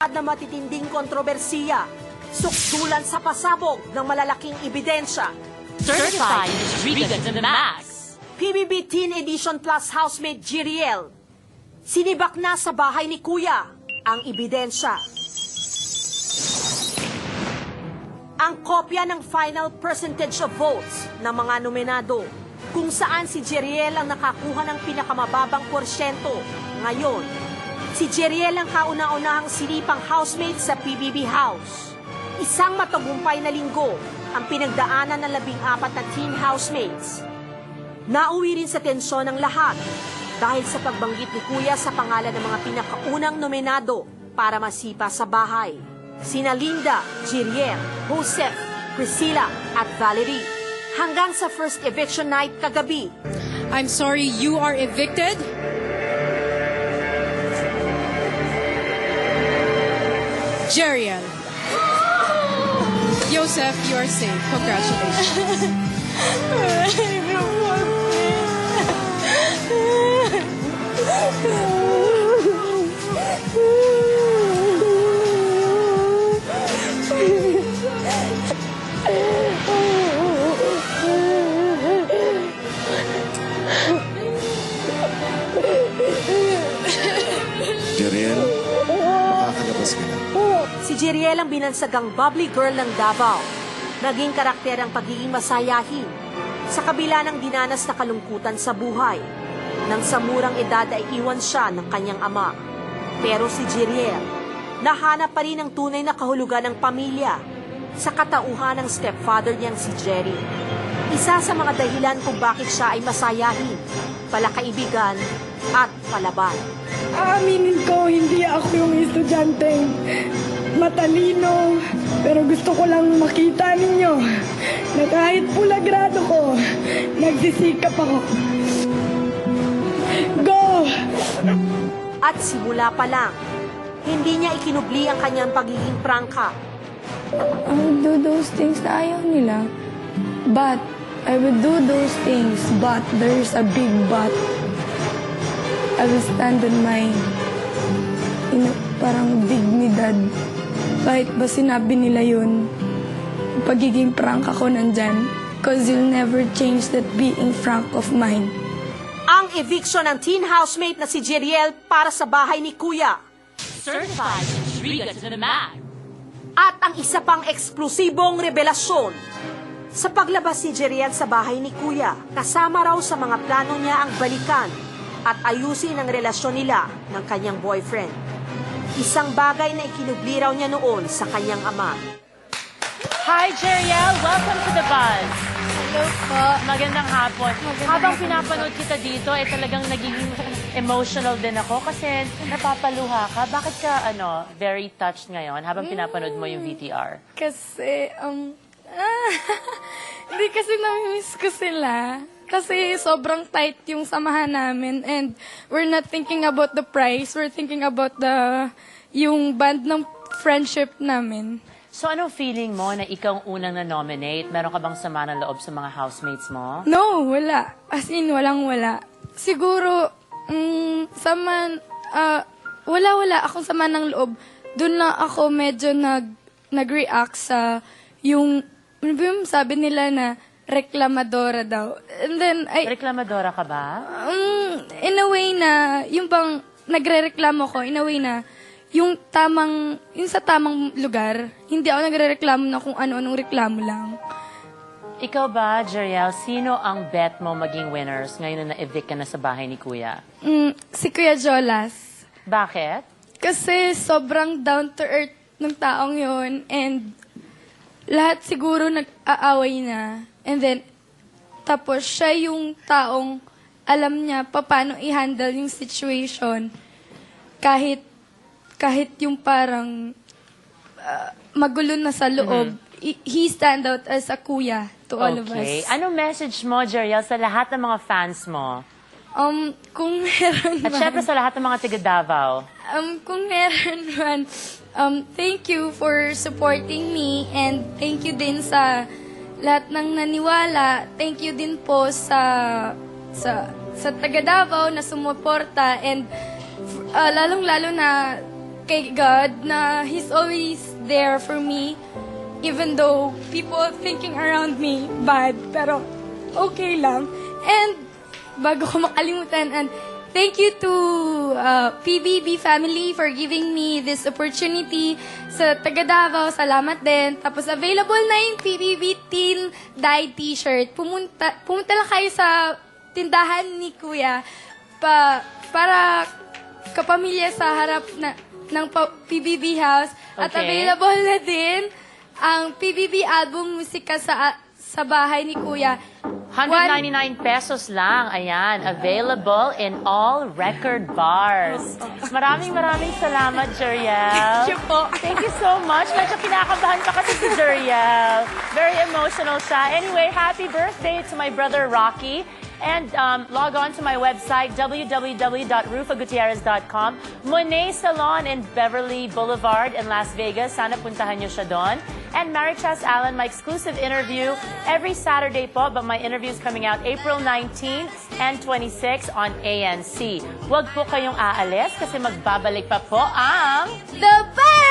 naglalakad na matitinding kontrobersiya. Sukdulan sa pasabog ng malalaking ebidensya. Certified Riga to the max. PBB Teen Edition Plus housemate Jiriel. Sinibak na sa bahay ni Kuya ang ebidensya. Ang kopya ng final percentage of votes ng mga nominado kung saan si Jeriel ang nakakuha ng pinakamababang porsyento. Ngayon, si Jeriel ang kauna-unahang sinipang housemate sa PBB House. Isang matagumpay na linggo ang pinagdaanan ng 14 na teen housemates. Nauwi rin sa tensyon ng lahat dahil sa pagbanggit ni Kuya sa pangalan ng mga pinakaunang nominado para masipa sa bahay. Sina Linda, Jeriel, Joseph, Priscilla at Valerie. Hanggang sa first eviction night kagabi. I'm sorry, you are evicted. Jeriel. Joseph, you are safe. Congratulations. Jeriel, makakalabas ka na. Si Jeriel ang binansagang bubbly girl ng Davao. Naging karakter ang pagiging masayahin sa kabila ng dinanas na kalungkutan sa buhay. Nang sa murang edad ay iwan siya ng kanyang ama. Pero si Jeriel, nahanap pa rin ang tunay na kahulugan ng pamilya sa katauhan ng stepfather niyang si Jerry. Isa sa mga dahilan kung bakit siya ay masayahin, palakaibigan at palaban. Aaminin ko, hindi ako yung estudyanteng matalino. Pero gusto ko lang makita ninyo na kahit pula grado ko, nagsisikap ako. Go! At simula pa lang, hindi niya ikinubli ang kanyang pagiging prangka. I would do those things na ayaw nila. But, I would do those things, but there's a big but. I will stand on my parang dignidad. Kahit ba sinabi nila yun, yung pagiging frank ako nandyan. Cause you'll never change that being frank of mine. Ang eviction ng teen housemate na si Jeriel para sa bahay ni Kuya. Certified Riga to the max. At ang isa pang eksklusibong revelasyon. Sa paglabas ni Jeriel sa bahay ni Kuya, kasama raw sa mga plano niya ang balikan at ayusin ang relasyon nila ng kanyang boyfriend. Isang bagay na ikinubli raw niya noon sa kanyang ama. Hi, Jeriel. Welcome to the Buzz. Hello po. Magandang hapon. Habang pinapanood kita dito, talagang nagiging emotional din ako kasi napapaluha ka. Bakit ka, very touched ngayon habang pinapanood mo yung VTR? Kasi, hindi kasi namimiss ko sila. Kasi sobrang tight yung samahan namin and we're not thinking about the prize, we're thinking about yung band ng friendship namin. So, anong feeling mo na ikaw ang unang na-nominate? Meron ka bang sama ng loob sa mga housemates mo? No, wala. As in, walang-wala. Siguro, wala akong sama ng loob. Doon lang ako medyo nag-react sa yung sabi nila na reklamadora daw. And then, Reklamadora ka ba? in a way na, yung bang nagre-reklamo ko, in a way na, yung sa tamang lugar, hindi ako nagre-reklamo na kung ano-anong reklamo lang. Ikaw ba, Jeriel, sino ang bet mo maging winners ngayon na na-evict ka na sa bahay ni Kuya? Si Kuya Jolas. Bakit? Kasi sobrang down to earth ng taong yon and lahat siguro nag-aaway na. And then, tapos siya yung taong alam niya paano i-handle yung situation kahit yung parang magulo na sa loob. He stand out as a kuya to all of us. Okay. Anong message mo, Jeriel, sa lahat ng mga fans mo? Kung meron At syempre sa lahat ng mga taga Davao. Kung meron man, thank you for supporting me and thank you din sa lahat ng naniwala. Thank you din po sa taga Davao na sumuporta and lalong-lalo na kay God na He's always there for me. Even though people thinking around me bad, pero okay lang. And bago ko makalimutan, and thank you to PBB family for giving me this opportunity. Sa taga Davao, salamat din. Tapos available na yung PBB Teen Dye T-shirt. Pumunta lang kayo sa tindahan ni Kuya para kapamilya sa harap ng PBB House. At Okay. available na din ang PBB album musika sa bahay ni Kuya. 199 pesos lang. Ayan, available in all record bars. Maraming salamat, Jeriel. Thank you po. Thank you so much. Medyo kinakabahan pa kasi si Jeriel. Very emotional siya. Anyway, happy birthday to my brother Rocky. And log on to my website, www.rufagutierrez.com. Monet Salon in Beverly Boulevard in Las Vegas. Sana puntahan niyo siya doon. And Marichas Allen, my exclusive interview every Saturday po, but my interview is coming out April 19th and 26th on ANC. Huwag po kayong aalis kasi magbabalik pa po ang The Best!